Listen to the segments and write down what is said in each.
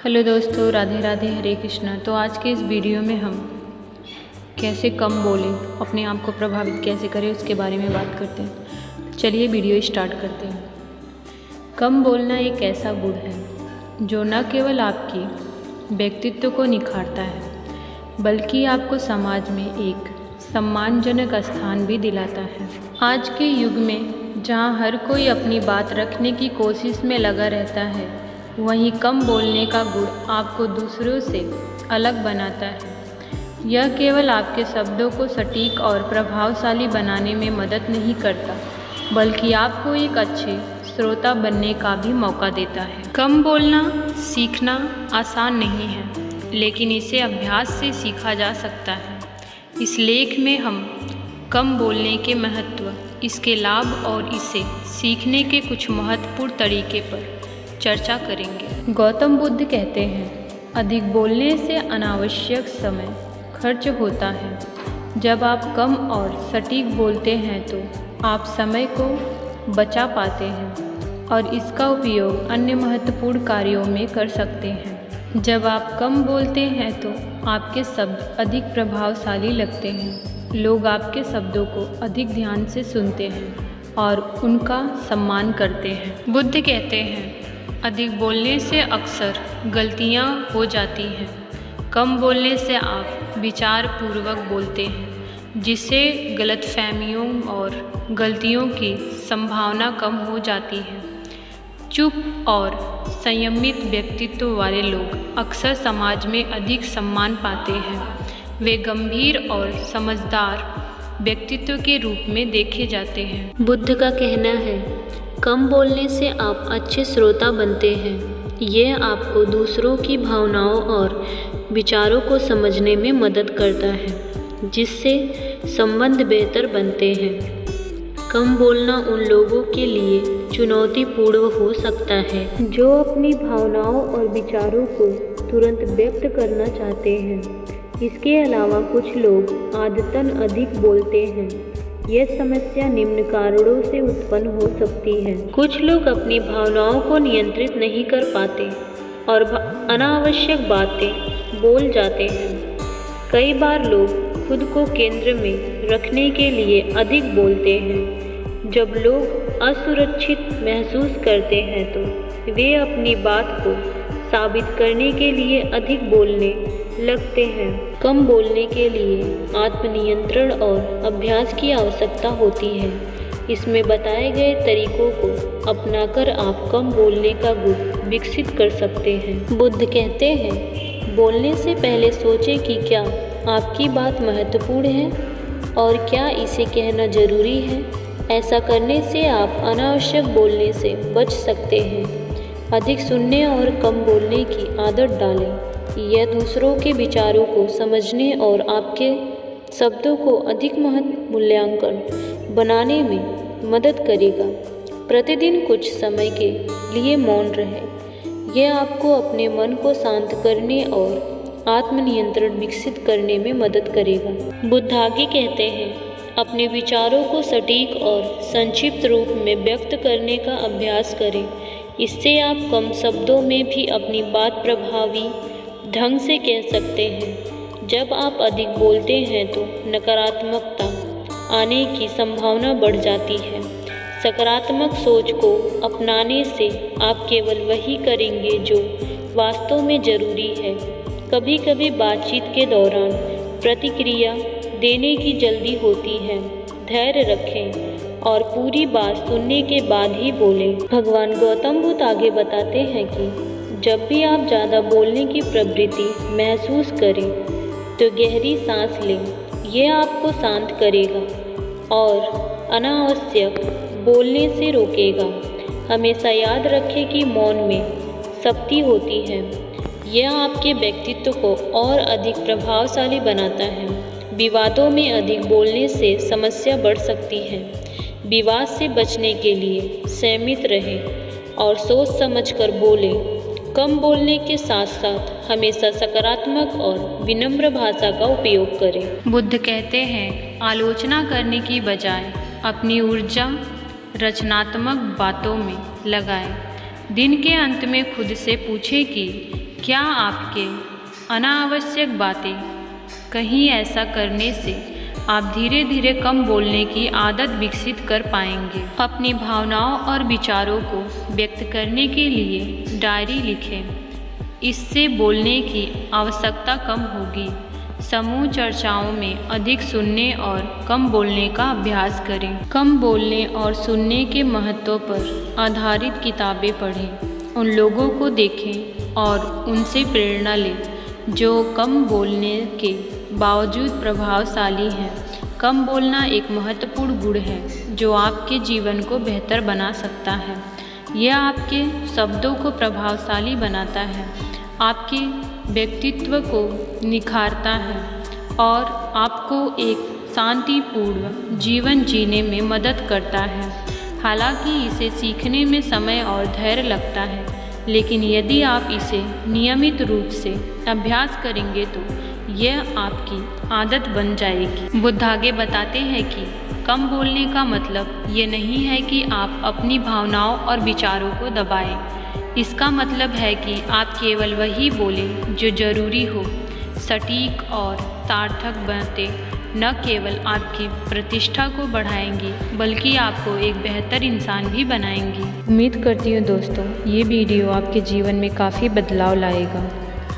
Hello दोस्तों, राधे राधे, हरे कृष्णा। तो आज के इस वीडियो में हम कैसे कम बोलें, अपने आप को प्रभावित कैसे करें, उसके बारे में बात करते हैं। चलिए वीडियो स्टार्ट करते हैं। कम बोलना एक ऐसा गुण है जो न केवल आपकी व्यक्तित्व को निखारता है बल्कि आपको समाज में एक सम्मानजनक स्थान भी दिलाता है। आज के युग में जहाँ हर कोई अपनी बात रखने की कोशिश में लगा रहता है, वहीं कम बोलने का गुण आपको दूसरों से अलग बनाता है। यह केवल आपके शब्दों को सटीक और प्रभावशाली बनाने में मदद नहीं करता, बल्कि आपको एक अच्छे श्रोता बनने का भी मौका देता है। कम बोलना सीखना आसान नहीं है, लेकिन इसे अभ्यास से सीखा जा सकता है। इस लेख में हम कम बोलने के महत्व, इसके लाभ और इसे सीखने के कुछ महत्वपूर्ण तरीके पर चर्चा करेंगे। गौतम बुद्ध कहते हैं, अधिक बोलने से अनावश्यक समय खर्च होता है। जब आप कम और सटीक बोलते हैं तो आप समय को बचा पाते हैं और इसका उपयोग अन्य महत्वपूर्ण कार्यों में कर सकते हैं। जब आप कम बोलते हैं तो आपके शब्द अधिक प्रभावशाली लगते हैं। लोग आपके शब्दों को अधिक ध्यान से सुनते हैं और उनका सम्मान करते हैं। बुद्ध कहते हैं, अधिक बोलने से अक्सर गलतियां हो जाती हैं। कम बोलने से आप विचार पूर्वक बोलते हैं, जिससे गलतफहमियों और गलतियों की संभावना कम हो जाती है। चुप और संयमित व्यक्तित्व वाले लोग अक्सर समाज में अधिक सम्मान पाते हैं। वे गंभीर और समझदार व्यक्तित्व के रूप में देखे जाते हैं। बुद्ध का कहना है, कम बोलने से आप अच्छे श्रोता बनते हैं। यह आपको दूसरों की भावनाओं और विचारों को समझने में मदद करता है, जिससे संबंध बेहतर बनते हैं। कम बोलना उन लोगों के लिए चुनौतीपूर्ण हो सकता है जो अपनी भावनाओं और विचारों को तुरंत व्यक्त करना चाहते हैं। इसके अलावा कुछ लोग आदतन अधिक बोलते हैं। यह समस्या निम्न कारणों से उत्पन्न हो सकती है। कुछ लोग अपनी भावनाओं को नियंत्रित नहीं कर पाते और अनावश्यक बातें बोल जाते हैं। कई बार लोग खुद को केंद्र में रखने के लिए अधिक बोलते हैं। जब लोग असुरक्षित महसूस करते हैं तो वे अपनी बात को साबित करने के लिए अधिक बोलने लगते हैं। कम बोलने के लिए आत्मनियंत्रण और अभ्यास की आवश्यकता होती है। इसमें बताए गए तरीकों को अपनाकर आप कम बोलने का गुण विकसित कर सकते हैं। बुद्ध कहते हैं, बोलने से पहले सोचें कि क्या आपकी बात महत्वपूर्ण है और क्या इसे कहना जरूरी है। ऐसा करने से आप अनावश्यक बोलने से बच सकते हैं। अधिक सुनने और कम बोलने की आदत डालें। यह दूसरों के विचारों को समझने और आपके शब्दों को अधिक मूल्यांकन बनाने में मदद करेगा। प्रतिदिन कुछ समय के लिए मौन रहें। यह आपको अपने मन को शांत करने और आत्मनियंत्रण विकसित करने में मदद करेगा। बुद्ध आगे कहते हैं, अपने विचारों को सटीक और संक्षिप्त रूप में व्यक्त करने का अभ्यास करें। इससे आप कम शब्दों में भी अपनी बात प्रभावी ढंग से कह सकते हैं। जब आप अधिक बोलते हैं तो नकारात्मकता आने की संभावना बढ़ जाती है। सकारात्मक सोच को अपनाने से आप केवल वही करेंगे जो वास्तव में ज़रूरी है। कभी कभी बातचीत के दौरान प्रतिक्रिया देने की जल्दी होती है। धैर्य रखें और पूरी बात सुनने के बाद ही बोलें। भगवान गौतम बुद्ध आगे बताते हैं कि जब भी आप ज़्यादा बोलने की प्रवृत्ति महसूस करें तो गहरी सांस लें। यह आपको शांत करेगा और अनावश्यक बोलने से रोकेगा। हमेशा याद रखें कि मौन में शक्ति होती है। यह आपके व्यक्तित्व को और अधिक प्रभावशाली बनाता है। विवादों में अधिक बोलने से समस्या बढ़ सकती है। विवाद से बचने के लिए संयमित रहें और सोच समझकर बोलें। कम बोलने के साथ साथ हमेशा सकारात्मक और विनम्र भाषा का उपयोग करें। बुद्ध कहते हैं, आलोचना करने की बजाय अपनी ऊर्जा रचनात्मक बातों में लगाएं। दिन के अंत में खुद से पूछें कि क्या आपके अनावश्यक बातें कहीं ऐसा करने से आप धीरे धीरे कम बोलने की आदत विकसित कर पाएंगे। अपनी भावनाओं और विचारों को व्यक्त करने के लिए डायरी लिखें। इससे बोलने की आवश्यकता कम होगी। समूह चर्चाओं में अधिक सुनने और कम बोलने का अभ्यास करें। कम बोलने और सुनने के महत्व पर आधारित किताबें पढ़ें। उन लोगों को देखें और उनसे प्रेरणा लें जो कम बोलने के बावजूद प्रभावशाली हैं। कम बोलना एक महत्वपूर्ण गुण है जो आपके जीवन को बेहतर बना सकता है। यह आपके शब्दों को प्रभावशाली बनाता है, आपके व्यक्तित्व को निखारता है और आपको एक शांतिपूर्ण जीवन जीने में मदद करता है। हालांकि इसे सीखने में समय और धैर्य लगता है, लेकिन यदि आप इसे नियमित रूप से अभ्यास करेंगे तो यह आपकी आदत बन जाएगी। बुद्ध आगे बताते हैं कि कम बोलने का मतलब ये नहीं है कि आप अपनी भावनाओं और विचारों को दबाएं। इसका मतलब है कि आप केवल वही बोलें जो जरूरी हो। सटीक और सार्थक बातें न केवल आपकी प्रतिष्ठा को बढ़ाएंगी बल्कि आपको एक बेहतर इंसान भी बनाएंगी। उम्मीद करती हूँ दोस्तों ये वीडियो आपके जीवन में काफ़ी बदलाव लाएगा।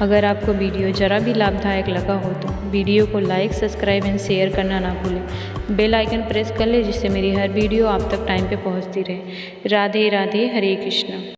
अगर आपको वीडियो ज़रा भी लाभदायक लगा हो तो वीडियो को लाइक, सब्सक्राइब एंड शेयर करना ना भूलें। बेल आइकन प्रेस कर ले जिससे मेरी हर वीडियो आप तक टाइम पे पहुंचती रहे। राधे राधे, हरे कृष्णा।